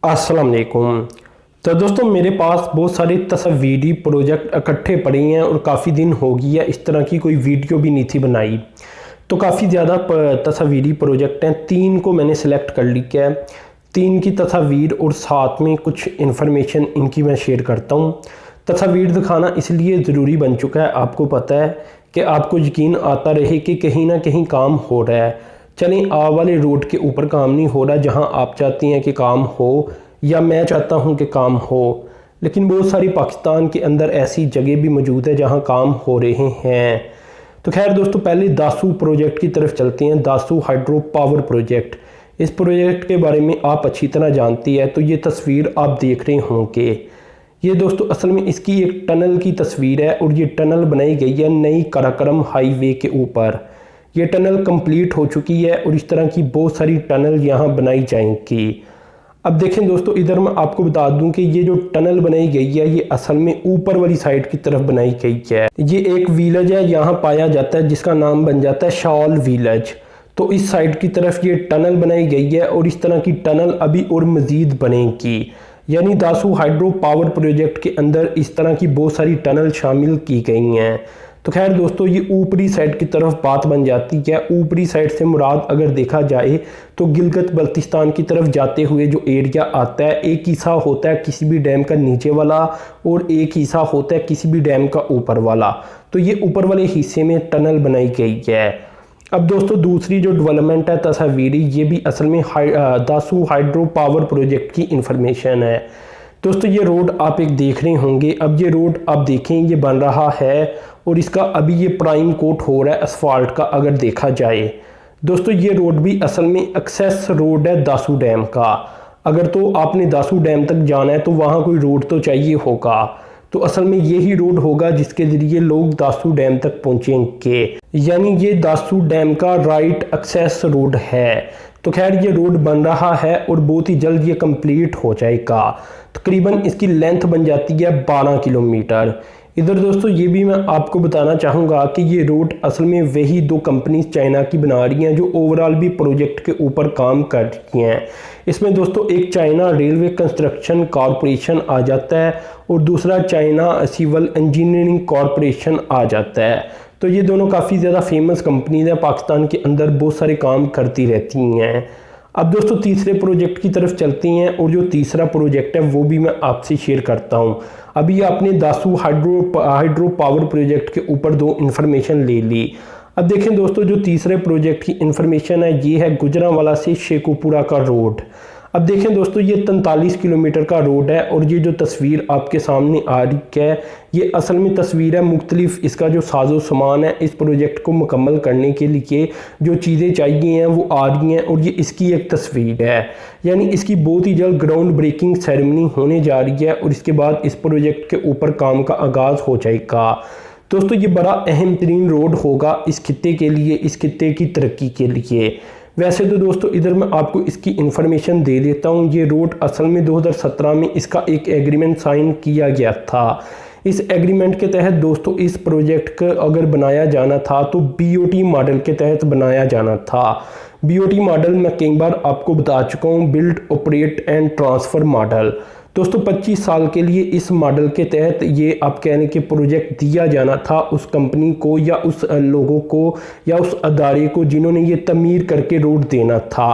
अस्सलाम वालेकुम। तो दोस्तों मेरे पास बहुत सारे तस्वीरी प्रोजेक्ट इकट्ठे पड़े हैं और काफ़ी दिन हो गई है इस तरह की कोई वीडियो भी नहीं थी बनाई। तो काफ़ी ज़्यादा तस्वीरी प्रोजेक्ट हैं, 3 को मैंने सेलेक्ट कर लिया है। 3 की तस्वीर और साथ में कुछ इन्फॉर्मेशन इनकी मैं शेयर करता हूँ। तस्वीर दिखाना इसलिए ज़रूरी बन चुका है, आपको पता है कि आपको यकीन आता रहे कि कहीं ना कहीं काम हो रहा है। चलें, आ वाले रोड के ऊपर काम नहीं हो रहा जहां आप चाहती हैं कि काम हो या मैं चाहता हूं कि काम हो, लेकिन बहुत सारी पाकिस्तान के अंदर ऐसी जगह भी मौजूद है जहां काम हो रहे हैं। तो खैर दोस्तों, पहले दासू प्रोजेक्ट की तरफ चलते हैं। दासू हाइड्रो पावर प्रोजेक्ट, इस प्रोजेक्ट के बारे में आप अच्छी तरह जानती है। तो ये तस्वीर आप देख रहे होंगे, ये दोस्तों असल में इसकी एक टनल की तस्वीर है और ये टनल बनाई गई है नई कराकरम हाईवे के ऊपर। ये टनल कंप्लीट हो चुकी है और इस तरह की बहुत सारी टनल यहाँ बनाई जाएंगी। अब देखें दोस्तों, इधर मैं आपको बता दूं कि ये जो टनल बनाई गई है ये असल में ऊपर वाली साइड की तरफ बनाई गई है। ये एक विलेज है यहाँ पाया जाता है जिसका नाम बन जाता है शाल विलेज। तो इस साइड की तरफ ये टनल बनाई गई है और इस तरह की टनल अभी और मज़ीद बनेगी। यानी दासू हाइड्रो पावर प्रोजेक्ट के अंदर इस तरह की बहुत सारी टनल शामिल की गई हैं। तो खैर दोस्तों, ये ऊपरी साइड की तरफ बात बन जाती है। ऊपरी साइड से मुराद अगर देखा जाए तो गिलगित बल्तिस्तान की तरफ जाते हुए जो एरिया आता है, एक हिस्सा होता है किसी भी डैम का नीचे वाला और एक हिस्सा होता है किसी भी डैम का ऊपर वाला। तो ये ऊपर वाले हिस्से में टनल बनाई गई है। अब दोस्तों दूसरी जो डेवलपमेंट है तस्वीरी, ये भी असल में दासू हाइड्रो पावर प्रोजेक्ट की इंफॉर्मेशन है। दोस्तों ये रोड आप एक देख रहे होंगे। अब ये रोड आप देखें, ये बन रहा है और इसका अभी ये प्राइम कोट हो रहा है असफाल्ट का। अगर देखा जाए दोस्तों, ये रोड भी असल में एक्सेस रोड है दासू डैम का। अगर तो आपने दासू डैम तक जाना है तो वहाँ कोई रोड तो चाहिए होगा। तो असल में यही रोड होगा जिसके ज़रिए लोग दासू डैम तक पहुँचेंगे। यानी ये दासू डैम का राइट एक्सेस रोड है। तो खैर ये रोड बन रहा है और बहुत ही जल्द ये कंप्लीट हो जाएगा। तकरीबन इसकी लेंथ बन जाती है 12 किलोमीटर। इधर दोस्तों ये भी मैं आपको बताना चाहूँगा कि ये रोड असल में वही 2 कंपनीज चाइना की बना रही हैं जो ओवरऑल भी प्रोजेक्ट के ऊपर काम कर रही हैं। इसमें दोस्तों एक चाइना रेलवे कंस्ट्रक्शन कॉरपोरेशन आ जाता है और दूसरा चाइना सिविल इंजीनियरिंग कॉरपोरेशन आ जाता है। तो ये दोनों काफ़ी ज़्यादा फेमस कंपनीज हैं, पाकिस्तान के अंदर बहुत सारे काम करती रहती हैं। अब दोस्तों तीसरे प्रोजेक्ट की तरफ चलते हैं और जो तीसरा प्रोजेक्ट है वो भी मैं आपसे शेयर करता हूं। अभी आपने दासू हाइड्रो पावर प्रोजेक्ट के ऊपर 2 इन्फॉर्मेशन ले ली। अब देखें दोस्तों, जो तीसरे प्रोजेक्ट की इन्फॉर्मेशन है ये है गुजरांवाला से शेखुपुरा का रोड। अब देखें दोस्तों, ये 43 किलोमीटर का रोड है और ये जो तस्वीर आपके सामने आ रही है ये असल में तस्वीर है मुख्तलिफ इसका जो साजो सामान है इस प्रोजेक्ट को मुकम्मल करने के लिए जो चीज़ें चाहिए हैं वो आ रही हैं और ये इसकी एक तस्वीर है। यानी इसकी बहुत ही जल्द ग्राउंड ब्रेकिंग सेरेमनी होने जा रही है और इसके बाद इस प्रोजेक्ट के ऊपर काम का आगाज़ हो जाएगा। दोस्तों ये बड़ा अहम तरीन रोड होगा इस खित्ते के लिए, इस खित्ते की तरक्की के लिए। वैसे तो दोस्तों इधर मैं आपको इसकी इन्फॉर्मेशन दे देता हूँ। ये रोड असल में 2017 में इसका एक एग्रीमेंट साइन किया गया था। इस एग्रीमेंट के तहत दोस्तों इस प्रोजेक्ट को अगर बनाया जाना था तो बीओटी मॉडल के तहत बनाया जाना था। बीओटी मॉडल मैं कई बार आपको बता चुका हूँ, build operate and transfer model. दोस्तों 25 साल के लिए इस मॉडल के तहत ये आप कहने के प्रोजेक्ट दिया जाना था उस कंपनी को या उस लोगों को या उस अदारे को जिन्होंने ये तमीर करके रोड देना था।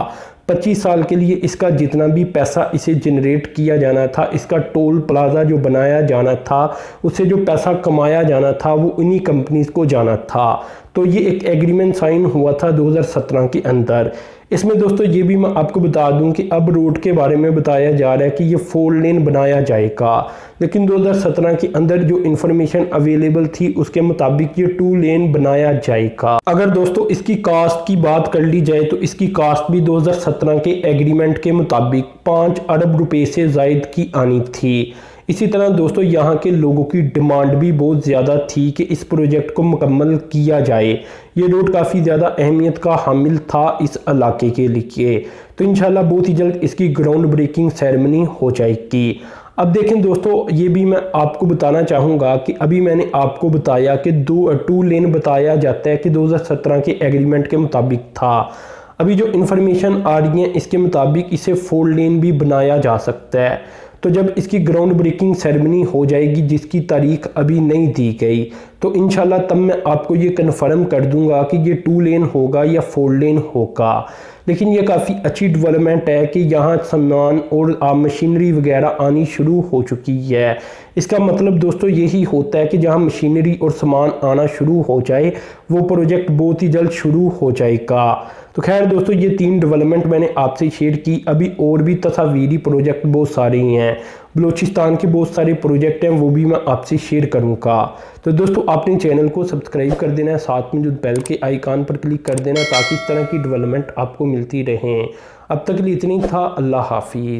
25 साल के लिए इसका जितना भी पैसा इसे जनरेट किया जाना था, इसका टोल प्लाजा जो बनाया जाना था, उससे जो पैसा कमाया जाना था वो इन्हीं कंपनीज को जाना था। तो ये एक एग्रीमेंट साइन हुआ था 2017 के अंदर। इसमें दोस्तों ये भी मैं आपको बता दूं कि अब रोड के बारे में बताया जा रहा है कि ये 4 लेन बनाया जाएगा, लेकिन 2017 के अंदर जो इन्फॉर्मेशन अवेलेबल थी उसके मुताबिक ये 2 लेन बनाया जाएगा। अगर दोस्तों इसकी कास्ट की बात कर ली जाए तो इसकी कास्ट भी 2017 के एग्रीमेंट के मुताबिक 5 अरब रुपए से ज़ायद की आनी थी। इसी तरह दोस्तों यहाँ के लोगों की डिमांड भी बहुत ज़्यादा थी कि इस प्रोजेक्ट को मुकम्मल किया जाए। ये रोड काफ़ी ज़्यादा अहमियत का हामिल था इस इलाके के लिए। तो इंशाल्लाह बहुत ही जल्द इसकी ग्राउंड ब्रेकिंग सेरेमनी हो जाएगी। अब देखें दोस्तों, ये भी मैं आपको बताना चाहूँगा कि अभी मैंने आपको बताया कि 2 लेन बताया जाता है कि 2017 के एग्रीमेंट के मुताबिक था। अभी जो इन्फॉर्मेशन आ रही है इसके मुताबिक इसे 4 लेन भी बनाया जा सकता है। तो जब इसकी ग्राउंड ब्रेकिंग सेरेमनी हो जाएगी, जिसकी तारीख अभी नहीं दी गई, तो इंशाल्लाह तब मैं आपको ये कन्फर्म कर दूंगा कि ये 2 लेन होगा या 4 लेन होगा। लेकिन ये काफ़ी अच्छी डेवलपमेंट है कि यहाँ सामान और मशीनरी वगैरह आनी शुरू हो चुकी है। इसका मतलब दोस्तों यही होता है कि जहाँ मशीनरी और सामान आना शुरू हो जाए वो प्रोजेक्ट बहुत ही जल्द शुरू हो जाएगा। तो खैर दोस्तों, ये 3 डेवलपमेंट मैंने आपसे शेयर की। अभी और भी तस्वीरी प्रोजेक्ट बहुत सारे हैं, बलूचिस्तान के बहुत सारे प्रोजेक्ट हैं, वो भी मैं आपसे शेयर करूंगा। तो दोस्तों, आपने चैनल को सब्सक्राइब कर देना है, साथ में जो बेल के आइकान पर क्लिक कर देना ताकि इस तरह की डेवलपमेंट आपको मिलती रहें। अब तक के लिए इतनी था। अल्लाह हाफिज़।